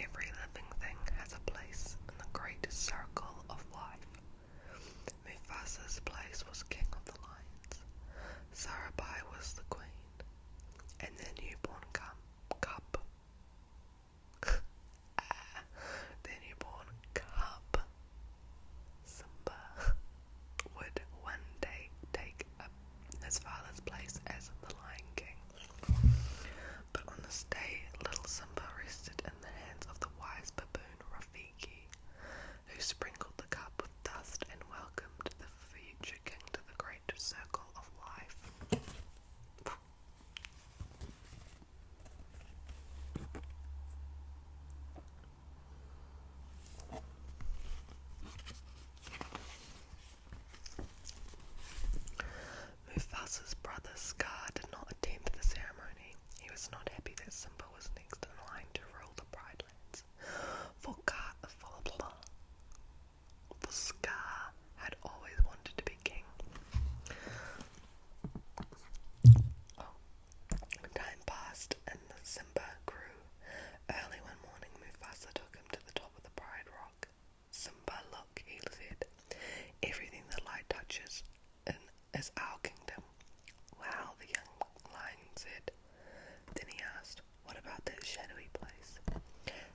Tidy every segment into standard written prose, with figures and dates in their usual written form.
every living thing has a place in the great circle of life. Mufasa's place was king of the lions. Sarabai was the queen, and their newborn cub, Simba, would one day take his father's place as the Lion King. But on this day, little Simba rested in the hands of the wise baboon Rafiki, who sprinkled the cup with dust and welcomed the future king to the great circle of life. Mufasa's brother Scar did not attend the ceremony. He was not happy that Simba was next in line to rule the Pride Lands. For Scar had always wanted to be king. Time passed and Simba grew. Early one morning, Mufasa took him to the top of the Pride Rock. Simba, look, he said. Everything the light touches is our kingdom. Wow, the young lion said. Then he asked, what about that shadowy place?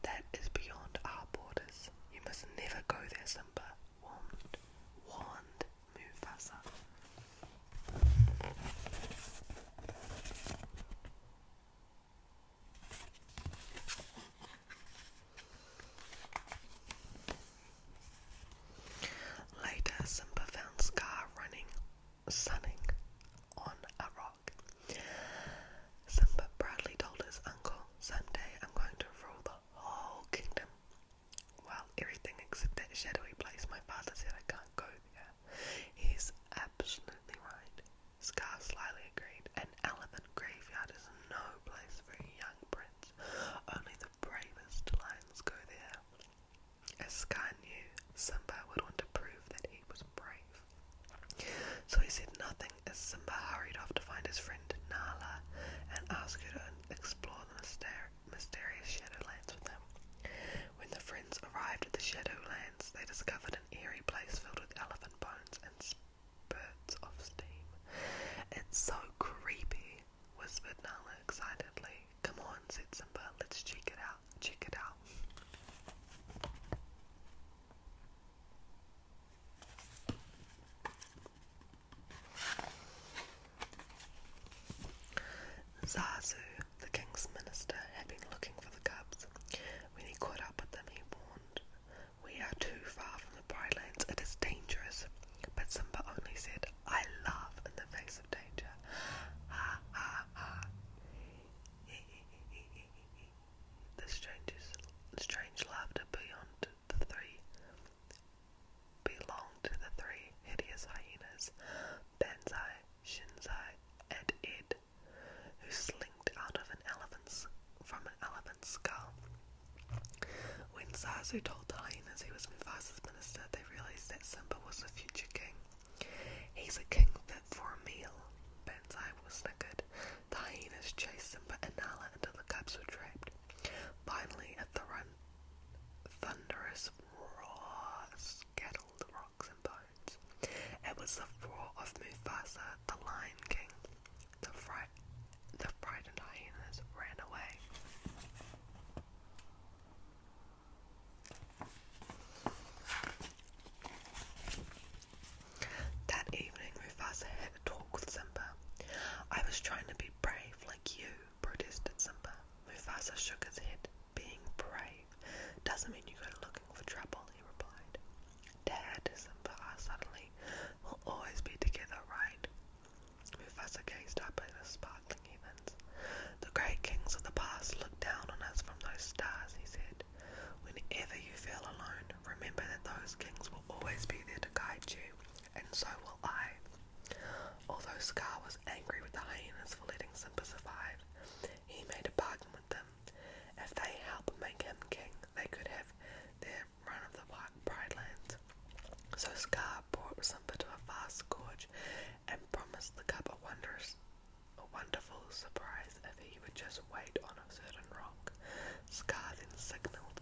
That is beyond our borders. You must never go there, Simba, warned Mufasa. Later, Simba found Scar sunning on a rock. Simba proudly told his uncle, someday I'm going to rule the whole kingdom. Well, everything except that shadowy place. My father said I can't go there. He's absolutely right. Scar slyly agreed. An elephant graveyard is no place for a young prince. Only the bravest lions go there. As Scar knew, Simba would want to prove that he was brave. So he said nothing as Simba hurried off to find his friend Nala and ask her to explore the mysterious Shadowlands with him. When the friends arrived at the Shadowlands, they discovered an eerie place filled with elephant bones and spurts of steam. It's so creepy, whispered Nala excitedly. Come on, said Simba, let's check it out. Zazu, the king's minister, had been looking for the cubs. When he caught up with them, he warned, we are too far from the Pride Lands. It is dangerous. But Simba only said, I laugh in the face of danger. Ha ha ha. The strange laughter belonged to the three hideous hyenas, Banzai, Shinzai, and Ed, who slinked out of from an elephant's skull. When Zazu told the hyenas he was Mufasa's minister, they realized that Simba was the future king. He's a king fit for a meal, Banzai was snickered. The hyenas chased Simba and Nala until the cubs were trapped. Finally, a thunderous roar scattered rocks and bones. It was the roar of Mufasa, the Lion King. The frightened hyenas ran away. That evening, Mufasa had a talk with Simba. I was trying to be brave like you, protested Simba. Mufasa shook his head. Being brave doesn't mean you go looking for trouble, he replied. Dad, Simba asked suddenly, we'll always be together, right? Mufasa gazed up at the sparkling heavens. The great kings of the past looked down on us from those stars, he said. Whenever you feel alone, remember that those kings will always be there to guide you, and so will I. Although Scar was angry with the hyenas for letting Simba survive, he made a bargain with them. If they help make him king, they could have their run of the Pride Lands. So Scar brought Simba to a vast gorge and promised the cub a wonderful surprise if he would just wait on a certain rock. Scar then signaled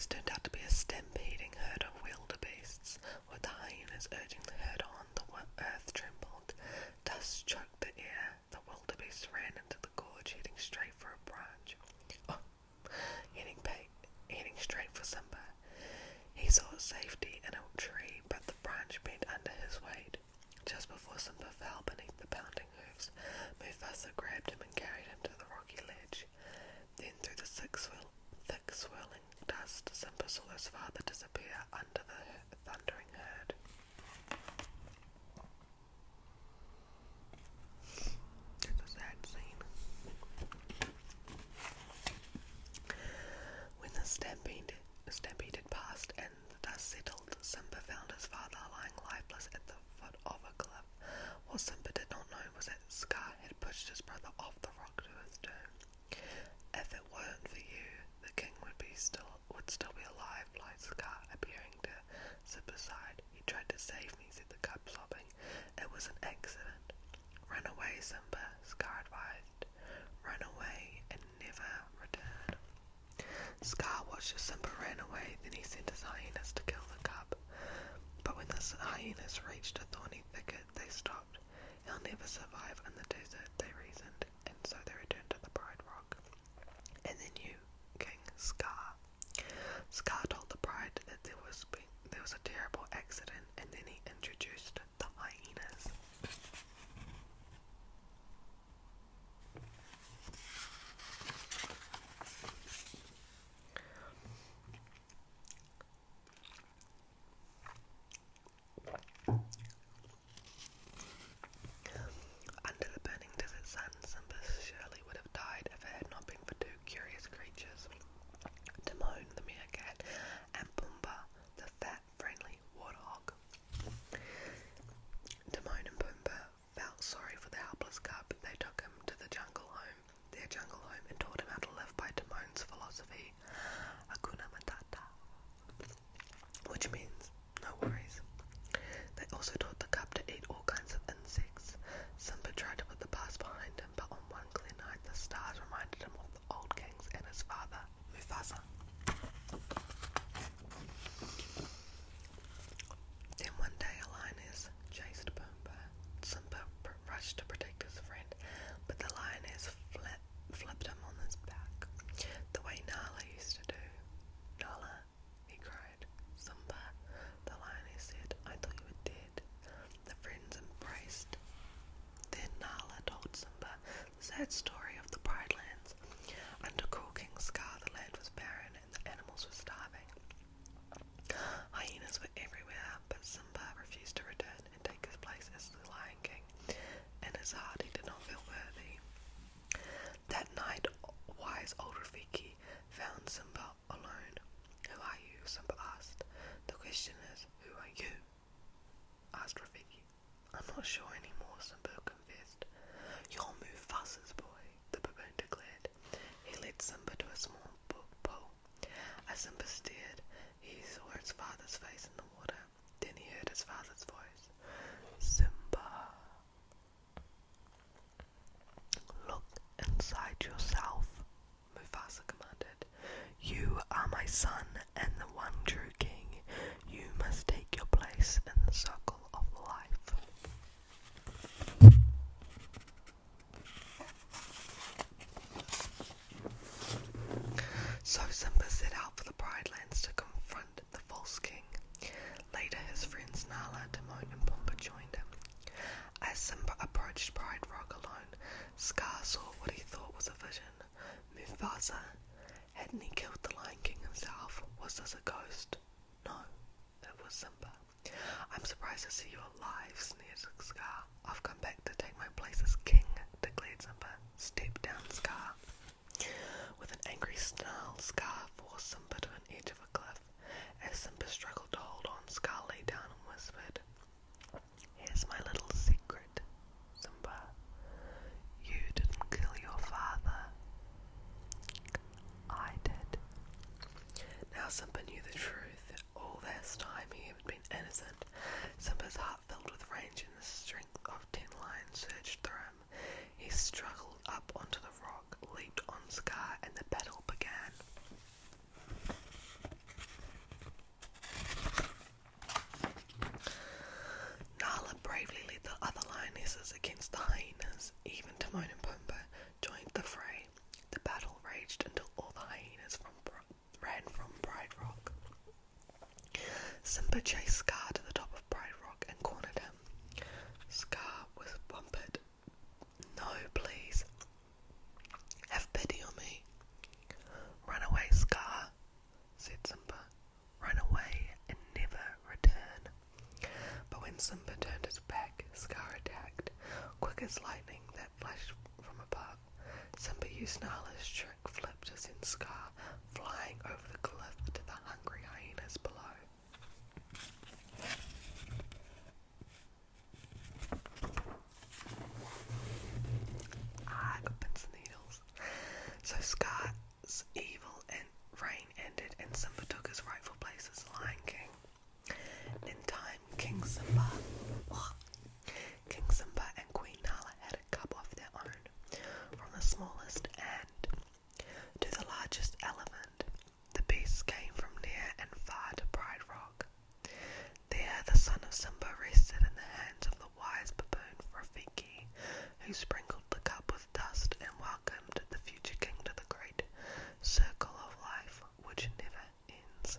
turned out to be a stampeding herd of wildebeests, with the hyenas urging the herd on. The earth trembled. Dust choked the air. The wildebeest ran into the gorge, heading straight for a branch. Heading straight for Simba. He sought safety in a tree, but the branch bent under his weight. Just before Simba fell beneath the pounding hooves, Mufasa grabbed him and carried him to the rocky ledge. Then through the thick swirling dust, Simba saw his father disappear under the thundering herd. It's a sad scene. When the stampede had passed and the dust settled, Simba found his father lying lifeless at the foot of a cliff. What Simba did not know was that Scar had pushed his brother off the rock to his doom. If it weren't for you, the king would still be alive, lied Scar, appearing to Simba's side. He tried to save me, said the cub, sobbing. It was an accident. Run away, Simba, Scar advised. Run away and never return. Scar watched as Simba ran away, then he sent his hyenas to kill the cub. But when the hyenas reached a thorny thicket, they stopped. He'll never survive in the desert, they reasoned, and so they returned to the Pride Rock. And then you, King Scar. Scar told the Pride that there was a terrible accident, and then he introduced the hyenas. Under the burning desert sun, Simba surely would have died if it had not been for two curious creatures, Timon the meerkat and Pumbaa the fat, friendly warthog. Timon and Pumbaa felt sorry for the helpless cub. They took him to their jungle home, and taught him how to live by Timon's philosophy, Hakuna Matata, which means no worries. They also taught the cub to eat all kinds of insects. Simba tried to put the past behind him, but on one clear night the stars reminded him of the old kings and his father, Mufasa. Then one day a lioness chased Pumbaa. Simba rushed to protect his friend, but the lioness flipped him on his back, the way Nala used to do. Nala, he cried. Simba, the lioness said, I thought you were dead. The friends embraced. Then Nala told Simba the sad story of the Pride Lands. Under cruel King Scar, the land was barren and the animals were starving. Hyenas were everywhere, but Simba refused to return and take his place as the Lion King. In his heart, he did not feel worthy. That night, wise old Rafiki found Simba alone. Who are you? Simba asked. The question is, who are you? Asked Rafiki. I'm not sure anymore, Simba confessed. You're Mufasa's boy, the baboon declared. He led Simba to a small pool. As Simba stared, he saw his father's face in the water. Then he heard his father's voice. Simba, look inside yourself, Mufasa commanded. You are my son and the one true king. You must take your place in the circle of life. So Simba set out for the Pride Lands to confront the false king. Later his friends Nala, Timon and Pumbaa joined him. As Simba approached Pride Rock alone, Scar saw what he thought was a vision. Mufasa. Hadn't he killed the Lion King himself? Was this a ghost? No, it was Simba. I'm surprised to see you alive, sneered Scar. I've come back to take my place as king, declared Simba. Step down, Scar. With an angry snarl, Scar forced Simba to an edge of a cliff. As Simba struggled to hold on, Scar lay down and whispered, Here's my little secret, Simba. You didn't kill your father. I did. Now Simba knew the truth. All this time he had been innocent. Simba's heart filled with rage and the strength of 10 lions surged through him. He struggled up onto the rock, leaped on Scar, and the battle began. gorillas against the hyenas. Even Timon and Pumbaa joined the fray. The battle raged until all the hyenas ran from Pride Rock. Simba chased Scar to the top of Pride Rock and cornered him. Scar was whimpered. "No, please. Have pity on me." "Run away, Scar," said Simba. "Run away and never return." But when Simba turned his back, Scar attacked, quick as lightning that flashed from above. Simba used Nala's trick flip to send Scar flying over the cliff to the hungry hyenas below. I got pins and needles. So Scar's evil and reign ended, and Simba took his rightful place as Lion King. In time, King Simba and Queen Nala had a cub of their own, from the smallest ant to the largest elephant. The beasts came from near and far to Pride Rock. There, the son of Simba rested in the hands of the wise baboon Rafiki, who sprinkled the cub with dust and welcomed the future king to the great circle of life, which never ends.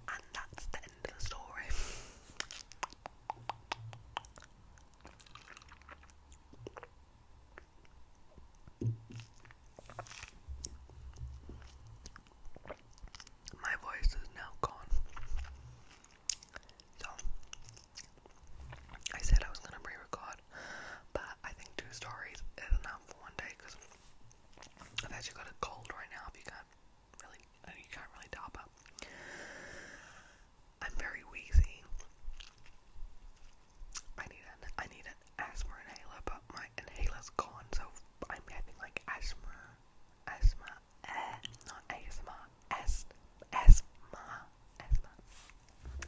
And that's the end of the story. My voice is now gone. So, I said I was going to re-record, but I think 2 stories is enough for one day, because I've actually got a cold right now, if you can't really tell, but I'm very wheezy. I need an asthma inhaler, but my inhaler's gone, so I'm having like asthma, not ASMR, asthma.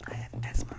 I have asthma